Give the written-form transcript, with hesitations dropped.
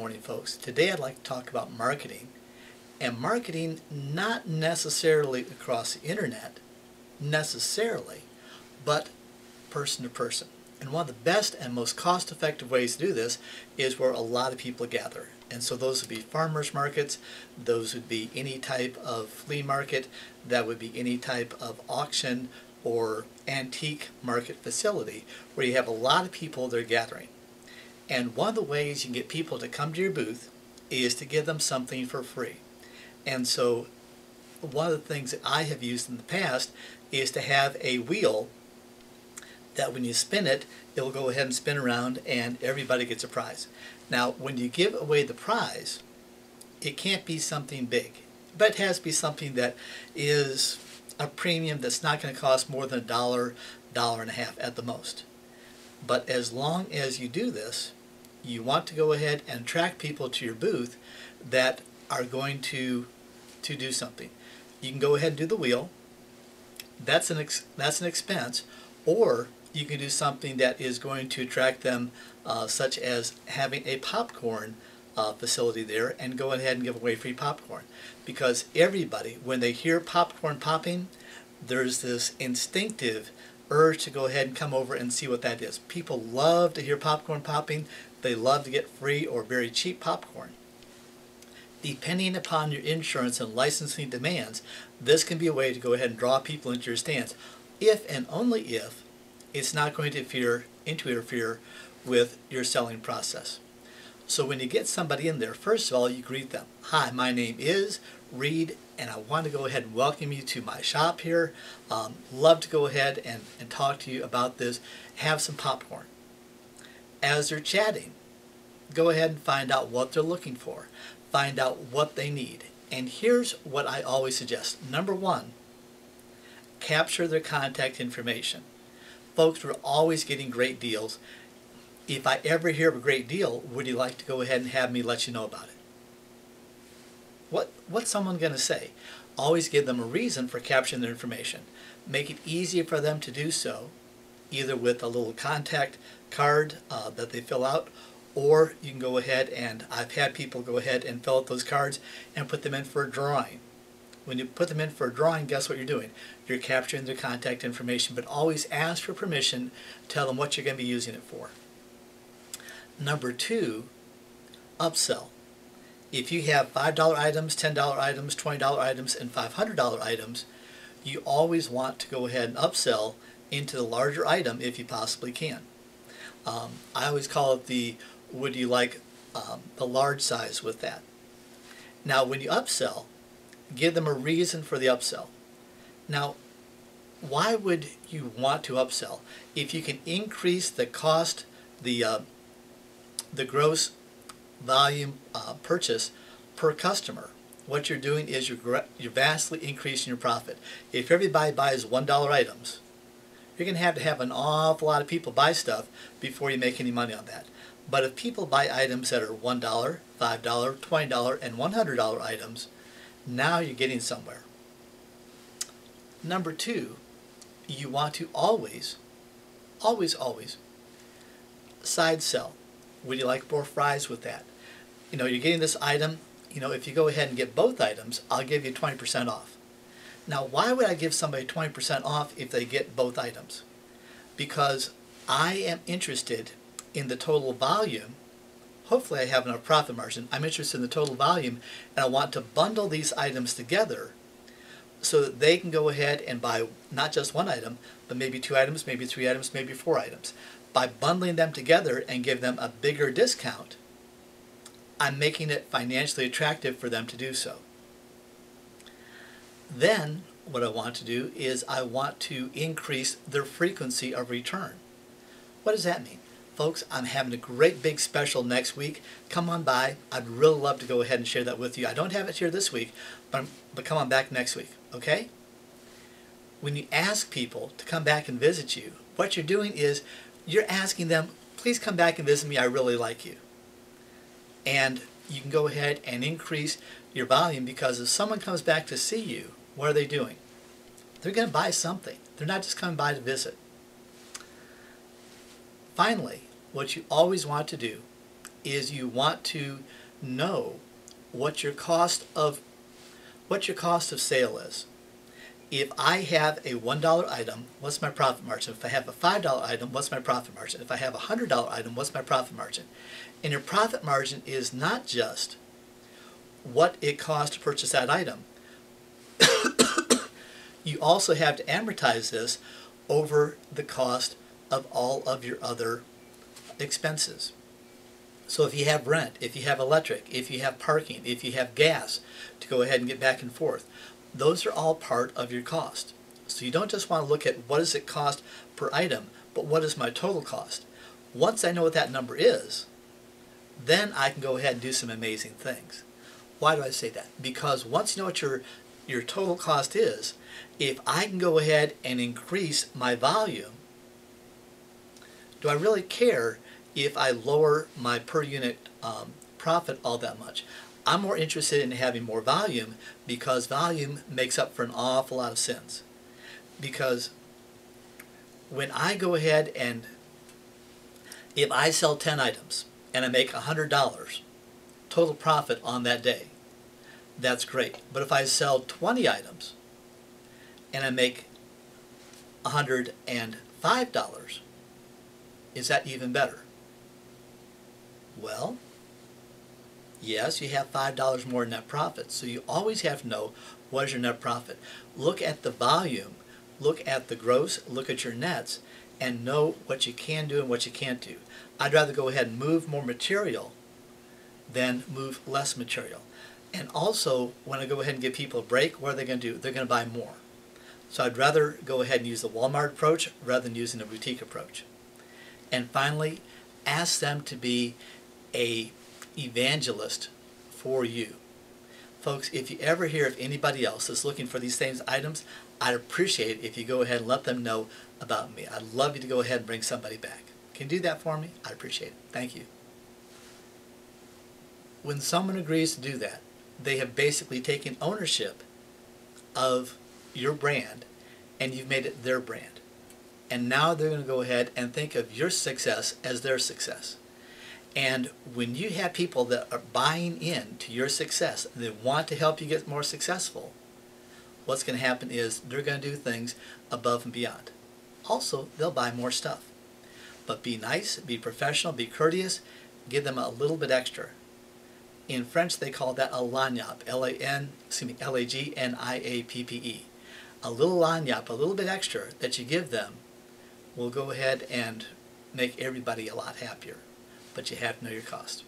morning, folks. Today I'd like to talk about marketing, and marketing not necessarily across the internet, necessarily, but person to person. And one of the best and most cost-effective ways to do this is where a lot of people gather. And so those would be farmers markets, those would be any type of flea market, that would be any type of auction or antique market facility where you have a lot of people that are gathering. And one of the ways you can get people to come to your booth is to give them something for free. And so one of the things that I have used in the past is to have a wheel that when you spin it, it'll go ahead and spin around and everybody gets a prize. Now, when you give away the prize, it can't be something big, but it has to be something that is a premium that's not going to cost more than $1, $1.50 at the most. But as long as you do this, you want to go ahead and attract people to your booth that are going to do something. You can go ahead and do the wheel. That's an expense, or you can do something that is going to attract them, such as having a popcorn facility there and go ahead and give away free popcorn. Because everybody, when they hear popcorn popping, there's this instinctive urge to go ahead and come over and see what that is. People love to hear popcorn popping. They love to get free or very cheap popcorn. Depending upon your insurance and licensing demands, this can be a way to go ahead and draw people into your stands, if and only if it's not going to interfere with your selling process. So when you get somebody in there, first of all, you greet them. Hi, my name is Reed, and I want to go ahead and welcome you to my shop here. Love to go ahead and talk to you about this. Have some popcorn. As they're chatting, go ahead and find out what they're looking for. Find out what they need. And here's what I always suggest. Number one, capture their contact information. Folks, we're always getting great deals. If I ever hear of a great deal, would you like to go ahead and have me let you know about it? What's someone going to say? Always give them a reason for capturing their information. Make it easier for them to do so, either with a little contact card that they fill out, or you can go ahead and I've had people go ahead and fill out those cards and put them in for a drawing. When you put them in for a drawing, guess what you're doing? You're capturing their contact information, but always ask for permission. Tell them what you're going to be using it for. Number two, upsell. If you have $5 items, $10 items, $20 items, and $500 items, you always want to go ahead and upsell into the larger item if you possibly can. I always call it the would you like the large size with that. Now when you upsell, give them a reason for the upsell. Now, why would you want to upsell? If you can increase the cost, the gross volume purchase per customer, what you're doing is you're vastly increasing your profit. If everybody buys $1 items, you're going to have an awful lot of people buy stuff before you make any money on that. But if people buy items that are $1, $5, $20, and $100 items, now you're getting somewhere. Number two, you want to always side sell. Would you like more fries with that? You know, you're getting this item. You know, if you go ahead and get both items, I'll give you 20% off. Now, why would I give somebody 20% off if they get both items? Because I am interested in the total volume. Hopefully I have enough profit margin. I'm interested in the total volume, and I want to bundle these items together so that they can go ahead and buy not just one item, but maybe 2 items, maybe 3 items, maybe 4 items. By bundling them together and give them a bigger discount, I'm making it financially attractive for them to do so. Then what I want to do is I want to increase their frequency of return. What does that mean? Folks, I'm having a great big special next week. Come on by. I'd really love to go ahead and share that with you. I don't have it here this week, but come on back next week, okay? When you ask people to come back and visit you, what you're doing is you're asking them, please come back and visit me. I really like you. And you can go ahead and increase your volume, because if someone comes back to see you, what are they doing? They're going to buy something. They're not just coming by to visit. Finally, what you always want to do is you want to know what your cost of sale is. If I have a $1 item, what's my profit margin? If I have a $5 item, what's my profit margin? If I have a $100 item, what's my profit margin? And your profit margin is not just what it costs to purchase that item. You also have to amortize this over the cost of all of your other expenses. So if you have rent, if you have electric, if you have parking, if you have gas to go ahead and get back and forth, those are all part of your cost. So you don't just want to look at what does it cost per item, but what is my total cost. Once I know what that number is, then I can go ahead and do some amazing things. Why do I say that? Because once you know what your total cost is, if I can go ahead and increase my volume, do I really care if I lower my per unit profit all that much? I'm more interested in having more volume because volume makes up for an awful lot of sins. Because when I go ahead and if I sell 10 items and I make $100 total profit on that day, that's great. But if I sell 20 items and I make $105, is that even better? Well, yes, you have $5 more net profit, so you always have to know what is your net profit. Look at the volume, look at the gross, look at your nets, and know what you can do and what you can't do. I'd rather go ahead and move more material than move less material. And also, when I go ahead and give people a break, what are they going to do? They're going to buy more. So I'd rather go ahead and use the Walmart approach rather than using a boutique approach. And finally, ask them to be a evangelist for you. Folks, if you ever hear of anybody else that's looking for these same items, I'd appreciate it if you go ahead and let them know about me. I'd love you to go ahead and bring somebody back. Can you do that for me? I'd appreciate it. Thank you. When someone agrees to do that, they have basically taken ownership of your brand and you've made it their brand. And now they're going to go ahead and think of your success as their success. And when you have people that are buying into your success, and they want to help you get more successful, what's going to happen is they're going to do things above and beyond. Also, they'll buy more stuff. But be nice, be professional, be courteous, give them a little bit extra. In French, they call that a lagniappe, L-A-G-N-I-A-P-P-E. A little lagniappe, a little bit extra that you give them will go ahead and make everybody a lot happier. But you have to know your cost.